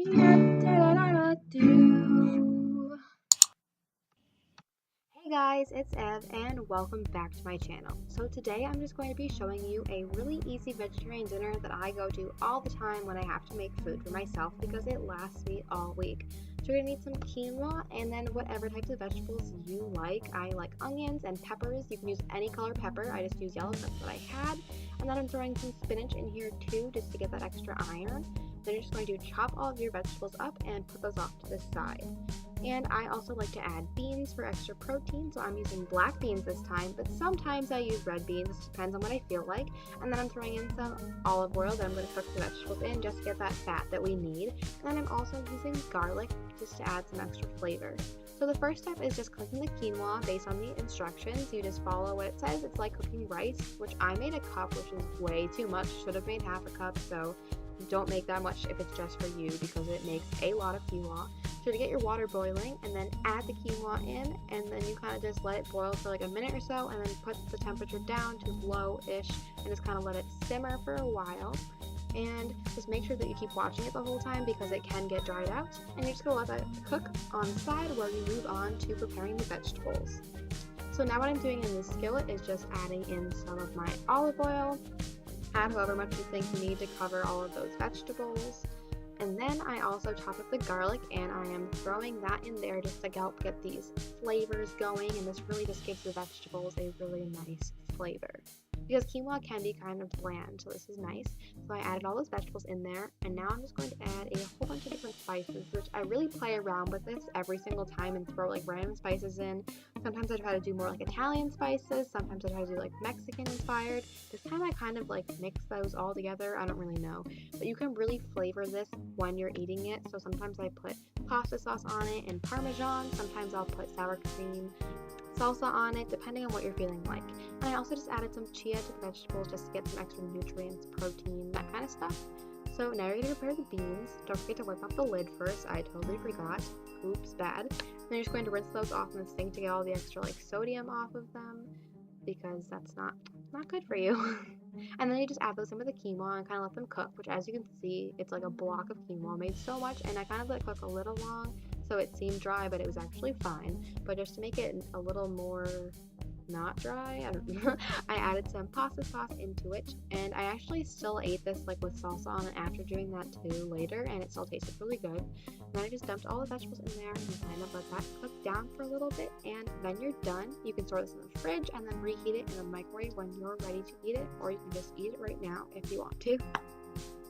Hey guys, it's Ev and welcome back to my channel. So today I'm just going to be showing you a really easy vegetarian dinner that I go to all the time when I have to make food for myself because it lasts me all week. So you're going to need some quinoa and then whatever types of vegetables you like. I like onions and peppers. You can use any color pepper. I just used yellow, that's what I had. And then I'm throwing some spinach in here too just to get that extra iron. Then you're just going to chop all of your vegetables up and put those off to the side. And I also like to add beans for extra protein, so I'm using black beans this time, but sometimes I use red beans, it depends on what I feel like. And then I'm throwing in some olive oil that I'm going to cook the vegetables in just to get that fat that we need. And then I'm also using garlic just to add some extra flavor. So the first step is just cooking the quinoa based on the instructions. You just follow what it says. It's like cooking rice, which I made a cup, which is way too much. Should have made half a cup, so don't make that much if it's just for you because it makes a lot of quinoa. So to get your water boiling and then add the quinoa in, and then you kind of just let it boil for like a minute or so and then put the temperature down to low-ish and just kind of let it simmer for a while. And just make sure that you keep watching it the whole time because it can get dried out. And you're just going to let that cook on the side while you move on to preparing the vegetables. So now what I'm doing in this skillet is just adding in some of my olive oil. Add however much you think you need to cover all of those vegetables. And then I also chop up the garlic and I am throwing that in there just to help get these flavors going, and this really just gives the vegetables a really nice flavor. Because quinoa can be kind of bland, so this is nice. So I added all those vegetables in there, and now I'm just going to add a whole bunch of different spices, which I really play around with this every single time and throw like random spices in. Sometimes I try to do more like Italian spices, sometimes I try to do like Mexican inspired. This time I kind of like mix those all together, I don't really know. But you can really flavor this when you're eating it, so sometimes I put pasta sauce on it and Parmesan, sometimes I'll put sour cream salsa on it, depending on what you're feeling like. And I also just added some chia to the vegetables just to get some extra nutrients, protein, that kind of stuff. So now you're going to prepare the beans. Don't forget to wipe off the lid first. I totally forgot. Oops, bad. Then you're just going to rinse those off in the sink to get all the extra like sodium off of them because that's not good for you. And then you just add those in with the quinoa and kind of let them cook, which as you can see, it's like a block of quinoa made so much, and I kind of let it cook a little long, so it seemed dry, but it was actually fine. But just to make it a little more not dry, I don't know, I added some pasta sauce into it, and I actually still ate this like with salsa on it after doing that too later, and it still tasted really good. And then I just dumped all the vegetables in there and kind of let that cook down for a little bit, and then you're done. You can store this in the fridge and then reheat it in the microwave when you're ready to eat it, or you can just eat it right now if you want to.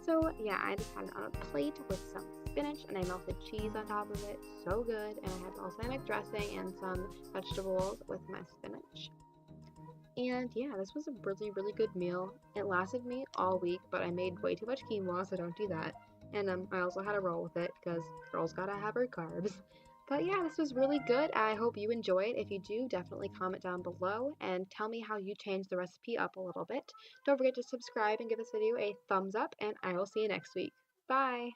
So yeah, I just had it on a plate with some spinach and I melted cheese on top of it. So good. And I had balsamic dressing and some vegetables with my spinach. And yeah, this was a really good meal. It lasted me all week, but I made way too much quinoa, so don't do that. And I also had a roll with it because girls gotta have her carbs. But yeah, this was really good. I hope you enjoyed. If you do, definitely comment down below and tell me how you changed the recipe up a little bit. Don't forget to subscribe and give this video a thumbs up, and I will see you next week. Bye!